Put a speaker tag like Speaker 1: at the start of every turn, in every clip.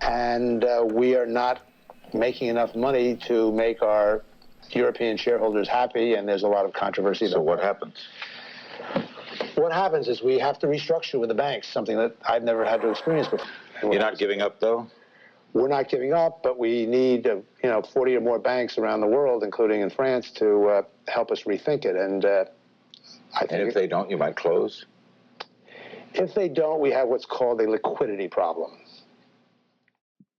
Speaker 1: And we are not making enough money to make our European shareholders happy, and there's a lot of controversy.
Speaker 2: So what happens?
Speaker 1: What happens is we have to restructure with the banks, something that I've never had to experience before.
Speaker 2: You're not giving up, though?
Speaker 1: We're not giving up, but we need 40 or more banks around the world, including in France, to help us rethink it. And I think
Speaker 2: if they don't, you might close?
Speaker 1: If they don't, we have what's called a liquidity problem.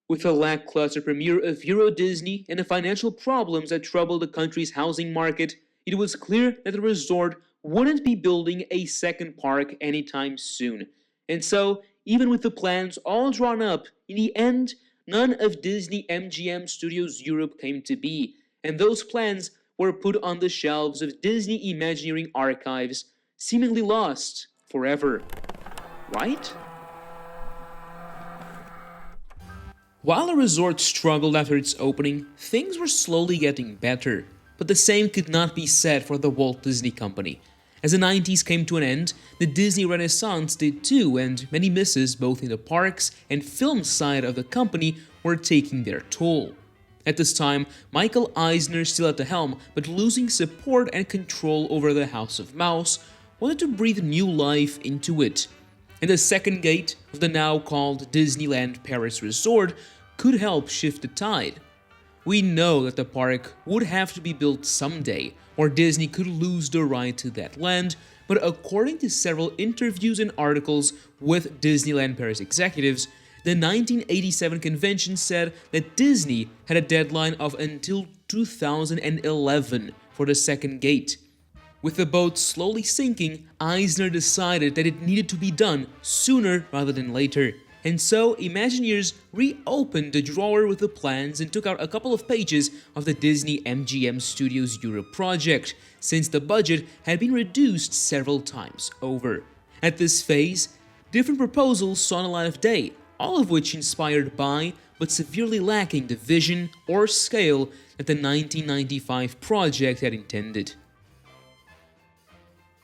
Speaker 3: With a lackluster premiere of Euro Disney and the financial problems that troubled the country's housing market, it was clear that the resort wouldn't be building a second park anytime soon. And so, even with the plans all drawn up, in the end, none of Disney MGM Studios Europe came to be, and those plans were put on the shelves of Disney Imagineering archives, seemingly lost forever. Right? While the resort struggled after its opening, things were slowly getting better. But the same could not be said for the Walt Disney Company. As the 90s came to an end, the Disney Renaissance did too, and many misses both in the parks and film side of the company were taking their toll. At this time, Michael Eisner, still at the helm, but losing support and control over the House of Mouse, wanted to breathe new life into it. And the second gate of the now called Disneyland Paris Resort could help shift the tide. We know that the park would have to be built someday, or Disney could lose the right to that land, but according to several interviews and articles with Disneyland Paris executives, the 1987 convention said that Disney had a deadline of until 2011 for the second gate. With the boat slowly sinking, Eisner decided that it needed to be done sooner rather than later. And so, Imagineers reopened the drawer with the plans and took out a couple of pages of the Disney MGM Studios Europe project, since the budget had been reduced several times over. At this phase, different proposals saw the light of day, all of which inspired by, but severely lacking the vision or scale that the 1995 project had intended.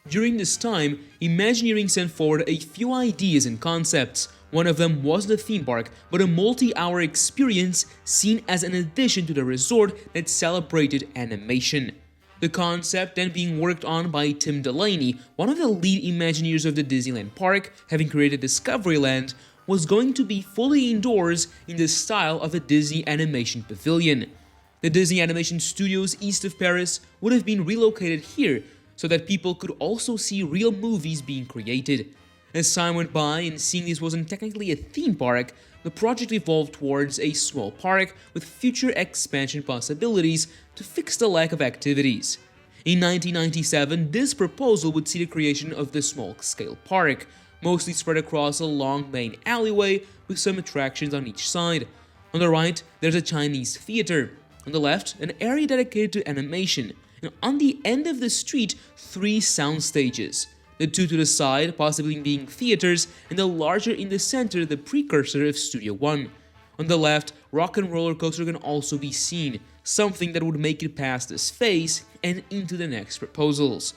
Speaker 3: During this time, Imagineering sent forward a few ideas and concepts. One of them wasn't a theme park, but a multi-hour experience seen as an addition to the resort that celebrated animation. The concept then being worked on by Tim Delaney, one of the lead Imagineers of the Disneyland park, having created Discoveryland, was going to be fully indoors in the style of a Disney Animation Pavilion. The Disney Animation Studios east of Paris would have been relocated here, so that people could also see real movies being created. As time went by and seeing this wasn't technically a theme park, the project evolved towards a small park with future expansion possibilities to fix the lack of activities. In 1997, this proposal would see the creation of the small-scale park, mostly spread across a long main alleyway with some attractions on each side. On the right, there's a Chinese theater. On the left, an area dedicated to animation. And on the end of the street, 3 sound stages. The 2 to the side possibly being theaters, and the larger in the center the precursor of Studio One. On the left, Rock and Roller Coaster can also be seen, something that would make it past this phase and into the next proposals.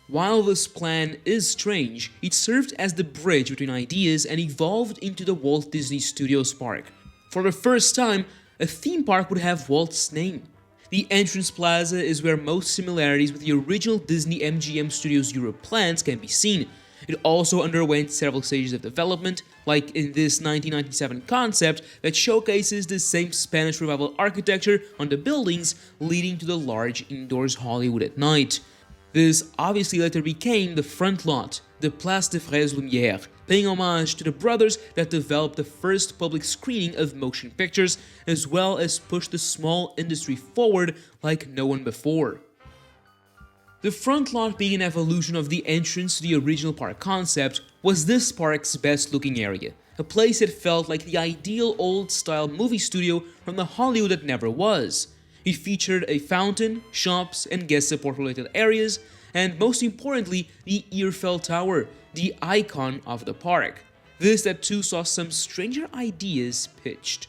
Speaker 3: While this plan is strange, it served as the bridge between ideas and evolved into the Walt Disney Studios Park. For the first time, a theme park would have Walt's name. The entrance plaza is where most similarities with the original Disney MGM Studios Europe plans can be seen. It also underwent several stages of development, like in this 1997 concept that showcases the same Spanish Revival architecture on the buildings, leading to the large indoors Hollywood at night. This obviously later became the front lot, the Place des Frères Lumière, paying homage to the brothers that developed the first public screening of motion pictures, as well as pushed the small industry forward like no one before. The front lot, being an evolution of the entrance to the original park concept, was this park's best looking area, a place that felt like the ideal old-style movie studio from the Hollywood that never was. It featured a fountain, shops, and guest support-related areas, and most importantly, the Eiffel Tower, the icon of the park. This that too saw some stranger ideas pitched.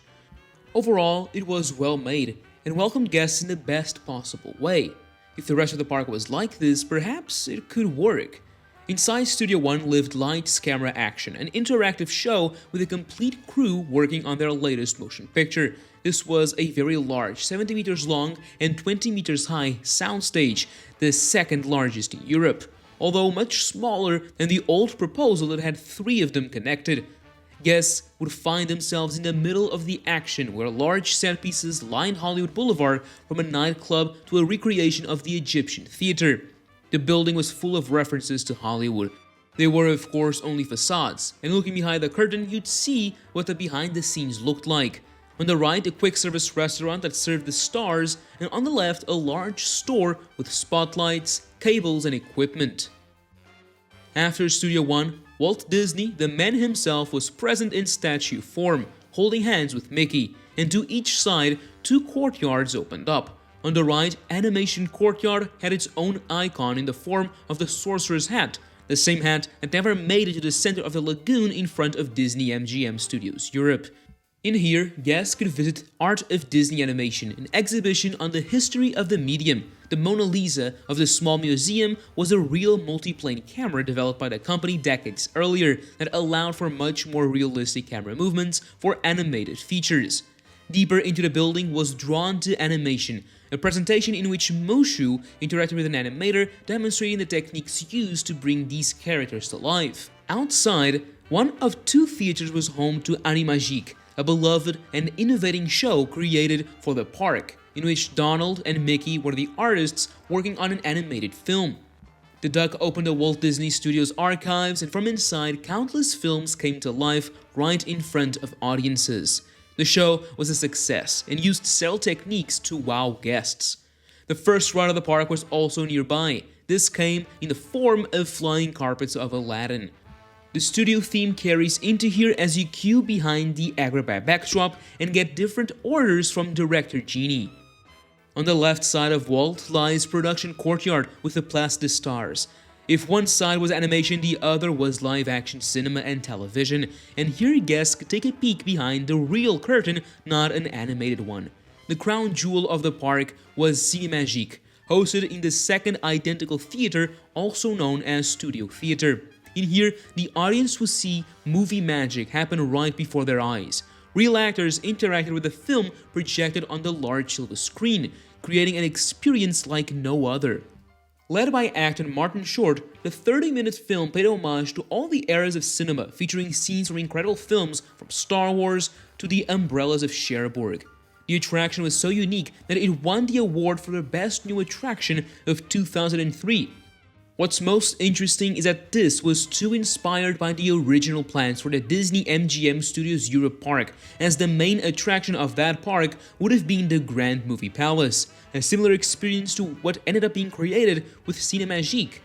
Speaker 3: Overall, it was well made and welcomed guests in the best possible way. If the rest of the park was like this, perhaps it could work. Inside Studio One lived lights, camera, action, an interactive show with a complete crew working on their latest motion picture. This was a very large, 70 meters long and 20 meters high soundstage, the second largest in Europe, although much smaller than the old proposal that had 3 of them connected. Guests would find themselves in the middle of the action where large set pieces lined Hollywood Boulevard, from a nightclub to a recreation of the Egyptian theater. The building was full of references to Hollywood. They were of course only facades, and looking behind the curtain you'd see what the behind the scenes looked like. On the right, a quick service restaurant that served the stars, and on the left, a large store with spotlights, cables, and equipment. After Studio One, Walt Disney, the man himself, was present in statue form, holding hands with Mickey, and to each side, 2 courtyards opened up. On the right, Animation Courtyard had its own icon in the form of the Sorcerer's Hat, the same hat that never made it to the center of the lagoon in front of Disney MGM Studios Europe. In here, guests could visit Art of Disney Animation, an exhibition on the history of the medium. The Mona Lisa of the small museum was a real multiplane camera developed by the company decades earlier that allowed for much more realistic camera movements for animated features. Deeper into the building was Drawn to Animation, a presentation in which Mushu interacted with an animator demonstrating the techniques used to bring these characters to life. Outside, one of 2 theaters was home to Animagique, a beloved and innovating show created for the park, in which Donald and Mickey were the artists working on an animated film. The duck opened the Walt Disney Studios archives, and from inside, countless films came to life right in front of audiences. The show was a success and used several techniques to wow guests. The first ride of the park was also nearby. This came in the form of flying carpets of Aladdin. The studio theme carries into here as you queue behind the Agrabah backdrop and get different orders from director Genie. On the left side of Walt lies Production Courtyard with the plastic stars. If one side was animation, the other was live-action cinema and television, and here guests could take a peek behind the real curtain, not an animated one. The crown jewel of the park was Cinemagique, hosted in the second identical theater, also known as Studio Theater. In here, the audience would see movie magic happen right before their eyes. Real actors interacted with the film projected on the large silver screen, creating an experience like no other. Led by actor Martin Short, the 30-minute film paid homage to all the eras of cinema, featuring scenes from incredible films from Star Wars to The Umbrellas of Cherbourg. The attraction was so unique that it won the award for the Best New Attraction of 2003. What's most interesting is that this was too inspired by the original plans for the Disney MGM Studios Europe Park, as the main attraction of that park would have been the Grand Movie Palace, a similar experience to what ended up being created with Cinemagique.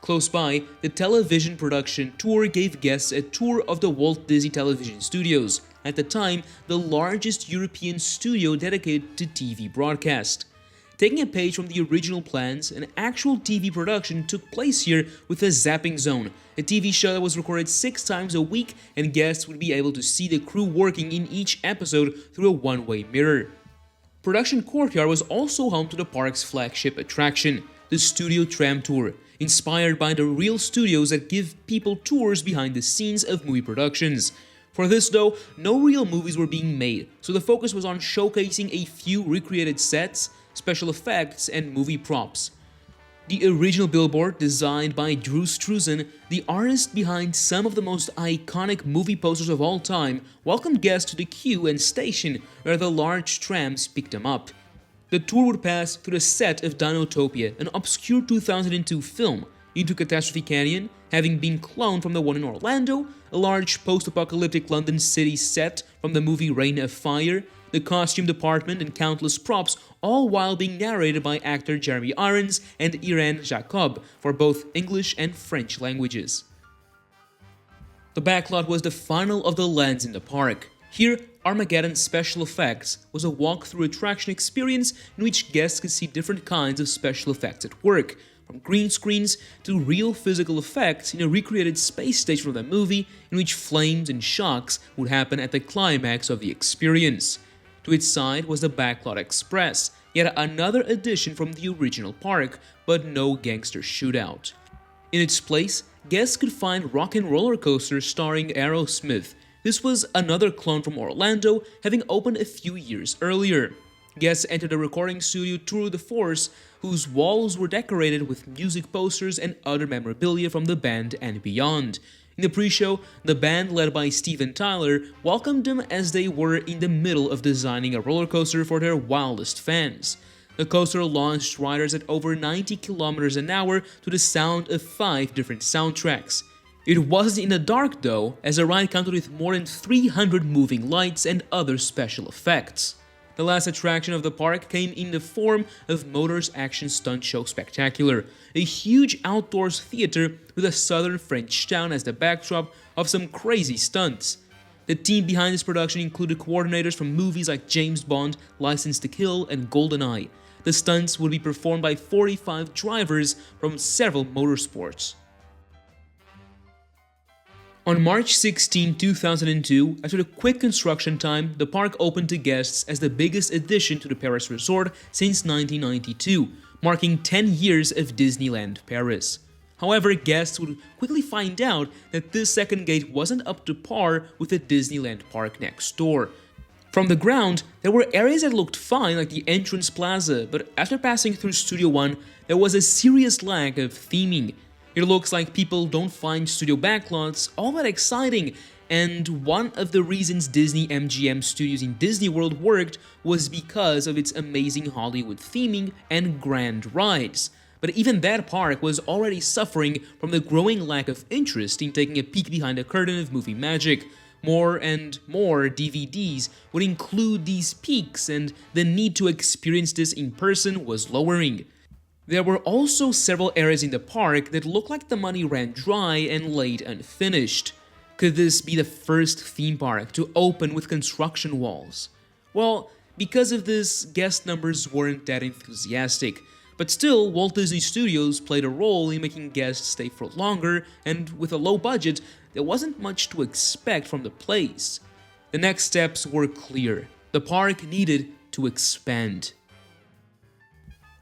Speaker 3: Close by, the television production tour gave guests a tour of the Walt Disney Television Studios, at the time the largest European studio dedicated to TV broadcast. Taking a page from the original plans, an actual TV production took place here with a zapping zone, a TV show that was recorded 6 times a week, and guests would be able to see the crew working in each episode through a one-way mirror. Production Courtyard was also home to the park's flagship attraction, the Studio Tram Tour, inspired by the real studios that give people tours behind the scenes of movie productions. For this though, no real movies were being made, so the focus was on showcasing a few recreated sets, special effects, and movie props. The original billboard, designed by Drew Struzan, the artist behind some of the most iconic movie posters of all time, welcomed guests to the queue and station where the large trams picked them up. The tour would pass through the set of Dinotopia, an obscure 2002 film, into Catastrophe Canyon, having been cloned from the one in Orlando, a large post-apocalyptic London city set from the movie Reign of Fire, the costume department, and countless props, all while being narrated by actor Jeremy Irons and Irene Jacob for both English and French languages. The backlot was the final of the lands in the park. Here, Armageddon Special Effects was a walk-through attraction experience in which guests could see different kinds of special effects at work, from green screens to real physical effects in a recreated space station from the movie, in which flames and shocks would happen at the climax of the experience. To its side was the Backlot Express, yet another addition from the original park, but no gangster shootout. In its place, guests could find Rock and Roller Coaster starring Aerosmith. This was another clone from Orlando, having opened a few years earlier. Guests entered a recording studio Tour de Force, whose walls were decorated with music posters and other memorabilia from the band and beyond. In the pre-show, the band, led by Steven Tyler, welcomed them as they were in the middle of designing a roller coaster for their wildest fans. The coaster launched riders at over 90 kilometers an hour to the sound of 5 different soundtracks. It wasn't in the dark though, as the ride counted with more than 300 moving lights and other special effects. The last attraction of the park came in the form of Motors Action Stunt Show Spectacular, a huge outdoors theater with a southern French town as the backdrop of some crazy stunts. The team behind this production included coordinators from movies like James Bond, License to Kill, and GoldenEye. The stunts would be performed by 45 drivers from several motorsports. On March 16, 2002, after a quick construction time, the park opened to guests as the biggest addition to the Paris resort since 1992, marking 10 years of Disneyland Paris. However, guests would quickly find out that this second gate wasn't up to par with the Disneyland park next door. From the ground, there were areas that looked fine, like the entrance plaza, but after passing through Studio One, there was a serious lack of theming. It looks like people don't find studio backlots all that exciting, and one of the reasons Disney MGM Studios in Disney World worked was because of its amazing Hollywood theming and grand rides. But even that park was already suffering from the growing lack of interest in taking a peek behind the curtain of movie magic. More and more DVDs would include these peeks, and the need to experience this in person was lowering. There were also several areas in the park that looked like the money ran dry and laid unfinished. Could this be the first theme park to open with construction walls? Well, because of this, guest numbers weren't that enthusiastic. But still, Walt Disney Studios played a role in making guests stay for longer, and with a low budget, there wasn't much to expect from the place. The next steps were clear. The park needed to expand.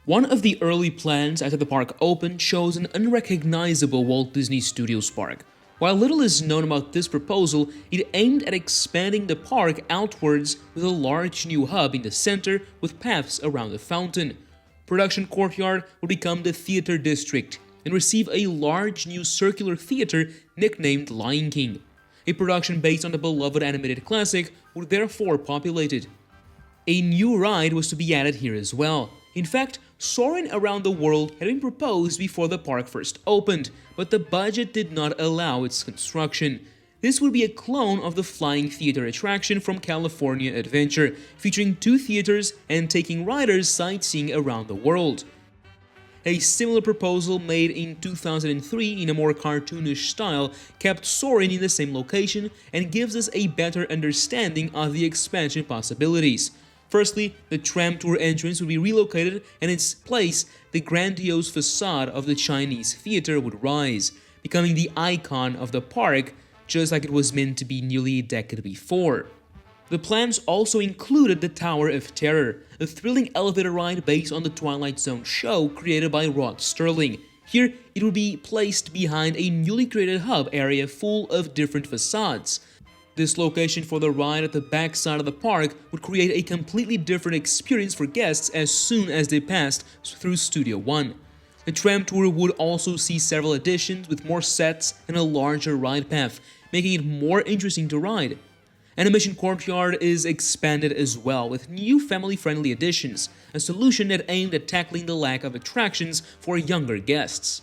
Speaker 3: One of the early plans after the park opened shows an unrecognizable Walt Disney Studios park. While little is known about this proposal, it aimed at expanding the park outwards with a large new hub in the center with paths around the fountain. Production Courtyard would become the theater district and receive a large new circular theater nicknamed Lion King. A production based on the beloved animated classic would therefore populate it. A new ride was to be added here as well. In fact, Soarin' Around the World had been proposed before the park first opened, but the budget did not allow its construction. This would be a clone of the Flying Theater attraction from California Adventure, featuring 2 theaters and taking riders sightseeing around the world. A similar proposal made in 2003 in a more cartoonish style kept Soarin' in the same location and gives us a better understanding of the expansion possibilities. Firstly, the tram tour entrance would be relocated, and in its place, the grandiose facade of the Chinese theater would rise, becoming the icon of the park, just like it was meant to be nearly a decade before. The plans also included the Tower of Terror, a thrilling elevator ride based on the Twilight Zone show created by Rod Serling. Here, it would be placed behind a newly created hub area full of different facades. This location for the ride at the back side of the park would create a completely different experience for guests as soon as they passed through Studio One. The tram tour would also see several additions with more sets and a larger ride path, making it more interesting to ride. Animation Courtyard is expanded as well with new family-friendly additions, a solution that aimed at tackling the lack of attractions for younger guests.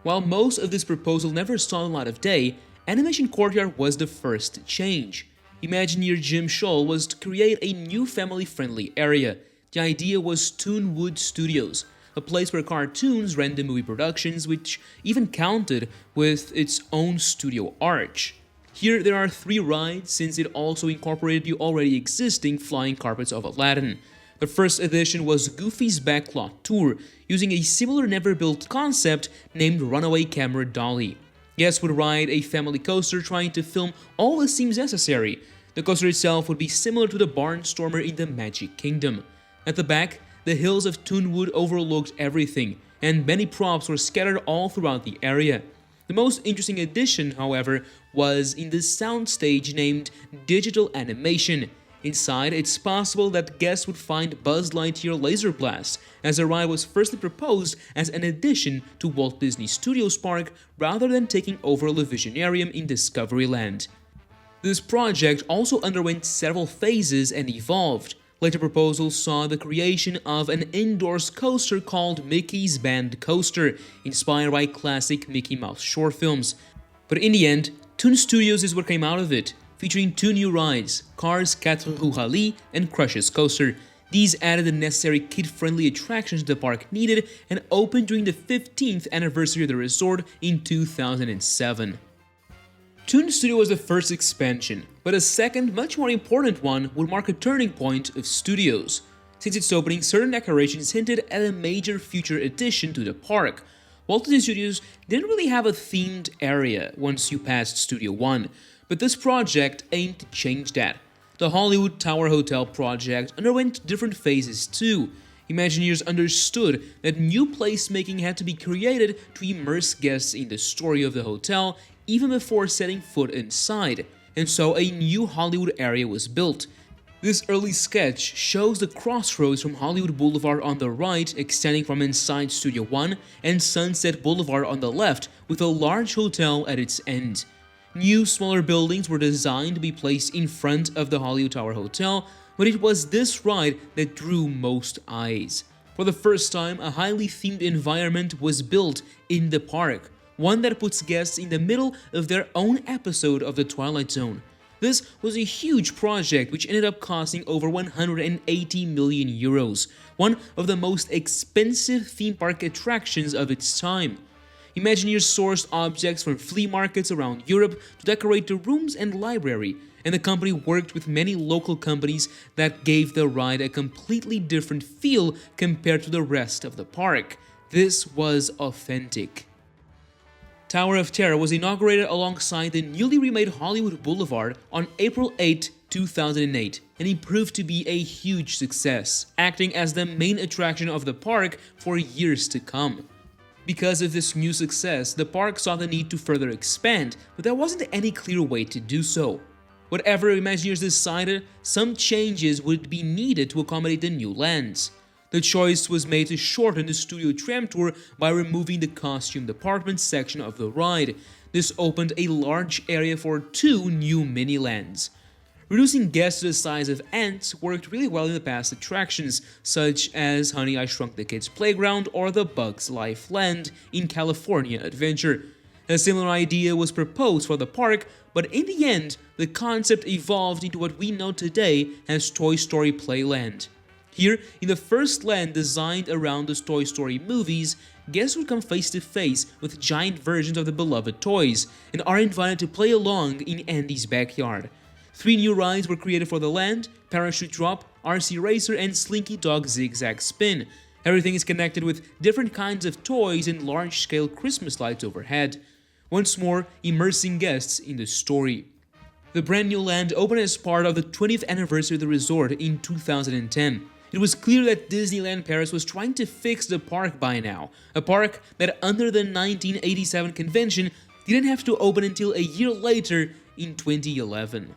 Speaker 3: While most of this proposal never saw the light of day, Animation Courtyard was the first to change. Imagineer Jim Scholl was to create a new family-friendly area. The idea was Toon Wood Studios, a place where cartoons ran the movie productions, which even counted with its own studio arch. Here there are 3 rides, since it also incorporated the already existing flying carpets of Aladdin. The first edition was Goofy's Backlot Tour, using a similar never-built concept named Runaway Camera Dolly. Guests would ride a family coaster trying to film all the scenes necessary. The coaster itself would be similar to the Barnstormer in the Magic Kingdom. At the back, the hills of Toon wood overlooked everything, and many props were scattered all throughout the area. The most interesting addition, however, was in the soundstage named Digital Animation. Inside, it's possible that guests would find Buzz Lightyear Laser Blast, as the ride was firstly proposed as an addition to Walt Disney Studios Park rather than taking over the Visionarium in Discoveryland. This project also underwent several phases and evolved. Later proposals saw the creation of an indoors coaster called Mickey's Band Coaster, inspired by classic Mickey Mouse short films. But in the end, Toon Studios is what came out of it, featuring two new rides, Cars 4 Roues Rally and Crush's Coaster. These added the necessary kid-friendly attractions the park needed and opened during the 15th anniversary of the resort in 2007. Toon Studio was the first expansion, but a second, much more important one would mark a turning point of studios. Since its opening, certain decorations hinted at a major future addition to the park. Walt Disney Studios didn't really have a themed area once you passed Studio 1, but this project aimed to change that. The Hollywood Tower Hotel project underwent different phases too. Imagineers understood that new placemaking had to be created to immerse guests in the story of the hotel even before setting foot inside, and so a new Hollywood area was built. This early sketch shows the crossroads from Hollywood Boulevard on the right extending from inside Studio 1 and Sunset Boulevard on the left, with a large hotel at its end. New, smaller buildings were designed to be placed in front of the Hollywood Tower Hotel, but it was this ride that drew most eyes. For the first time, a highly themed environment was built in the park, one that puts guests in the middle of their own episode of The Twilight Zone. This was a huge project which ended up costing over 180 million euros, one of the most expensive theme park attractions of its time. Imagineers sourced objects from flea markets around Europe to decorate the rooms and library, and the company worked with many local companies that gave the ride a completely different feel compared to the rest of the park. This was authentic. Tower of Terror was inaugurated alongside the newly remade Hollywood Boulevard on April 8, 2008, and it proved to be a huge success, acting as the main attraction of the park for years to come. Because of this new success, the park saw the need to further expand, but there wasn't any clear way to do so. Whatever Imagineers decided, some changes would be needed to accommodate the new lands. The choice was made to shorten the studio tram tour by removing the costume department section of the ride. This opened a large area for two new mini-lands. Reducing guests to the size of ants worked really well in the past attractions, such as Honey, I Shrunk the Kids Playground or the Bugs Life Land in California Adventure. A similar idea was proposed for the park, but in the end, the concept evolved into what we know today as Toy Story Playland. Here, in the first land designed around the Toy Story movies, guests would come face to face with giant versions of the beloved toys and are invited to play along in Andy's backyard. 3 new rides were created for the land: Parachute Drop, RC Racer, and Slinky Dog Zigzag Spin. Everything is connected with different kinds of toys and large-scale Christmas lights overhead, once more immersing guests in the story. The brand new land opened as part of the 20th anniversary of the resort in 2010. It was clear that Disneyland Paris was trying to fix the park by now, a park that under the 1987 convention didn't have to open until a year later in 2011.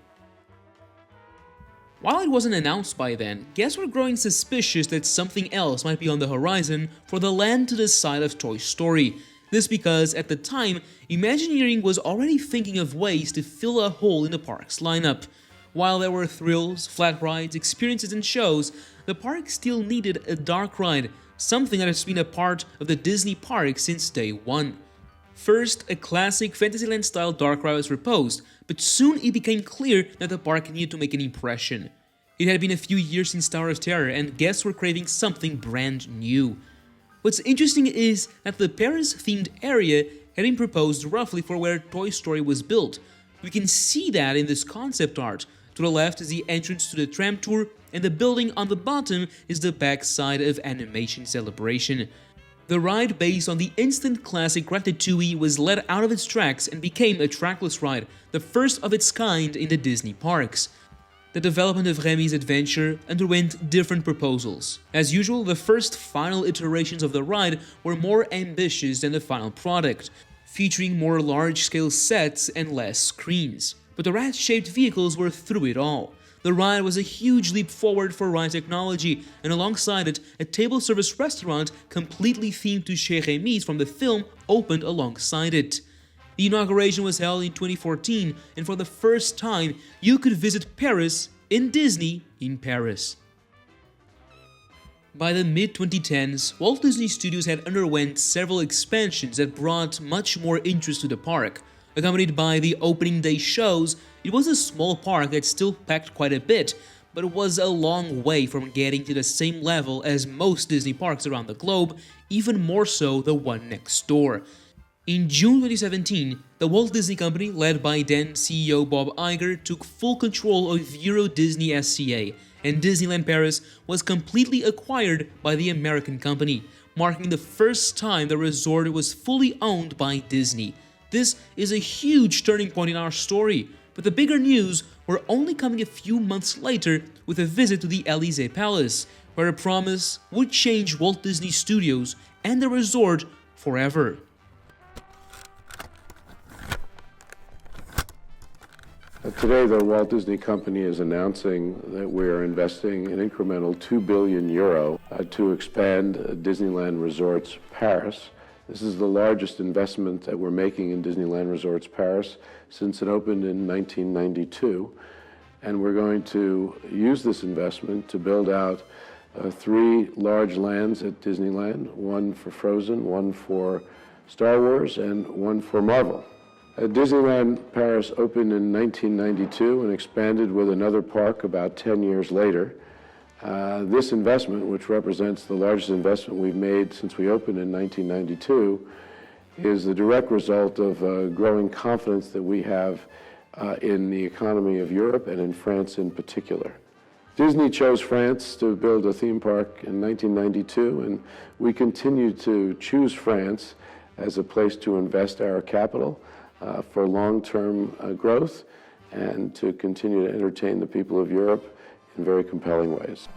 Speaker 3: While it wasn't announced by then, guests were growing suspicious that something else might be on the horizon for the land to the side of Toy Story. This because, at the time, Imagineering was already thinking of ways to fill a hole in the park's lineup. While there were thrills, flat rides, experiences, and shows, the park still needed a dark ride, something that has been a part of the Disney park since day one. First, a classic Fantasyland-style dark ride was proposed, but soon it became clear that the park needed to make an impression. It had been a few years since Tower of Terror, and guests were craving something brand new. What's interesting is that the Paris-themed area had been proposed roughly for where Toy Story was built. We can see that in this concept art. To the left is the entrance to the tram tour, and the building on the bottom is the backside of Animation Celebration. The ride, based on the instant classic Ratatouille, was let out of its tracks and became a trackless ride, the first of its kind in the Disney parks. The development of Remy's adventure underwent different proposals. As usual, the first final iterations of the ride were more ambitious than the final product, featuring more large-scale sets and less screens. But the rat-shaped vehicles were through it all. The ride was a huge leap forward for ride technology, and alongside it, a table service restaurant completely themed to Chez Remy's from the film opened alongside it. The inauguration was held in 2014, and for the first time, you could visit Paris in Disney in Paris. By the mid-2010s, Walt Disney Studios had underwent several expansions that brought much more interest to the park. Accompanied by the opening day shows, it was a small park that still packed quite a bit, but it was a long way from getting to the same level as most Disney parks around the globe, even more so the one next door. In June 2017, the Walt Disney Company, led by then CEO Bob Iger, took full control of Euro Disney SCA, and Disneyland Paris was completely acquired by the American company, marking the first time the resort was fully owned by Disney. This is a huge turning point in our story, but the bigger news were only coming a few months later with a visit to the Élysée Palace, where a promise would change Walt Disney Studios and the resort forever.
Speaker 4: Today, the Walt Disney Company is announcing that we are investing an incremental €2 billion to expand Disneyland Resorts Paris. This is the largest investment that we're making in Disneyland Resorts Paris since it opened in 1992. And we're going to use this investment to build out 3 large lands at Disneyland, one for Frozen, one for Star Wars, and one for Marvel. Disneyland Paris opened in 1992 and expanded with another park about 10 years later. This investment, which represents the largest investment we've made since we opened in 1992, is the direct result of growing confidence that we have in the economy of Europe and in France in particular. Disney chose France to build a theme park in 1992, and we continue to choose France as a place to invest our capital for long-term growth and to continue to entertain the people of Europe in very compelling ways.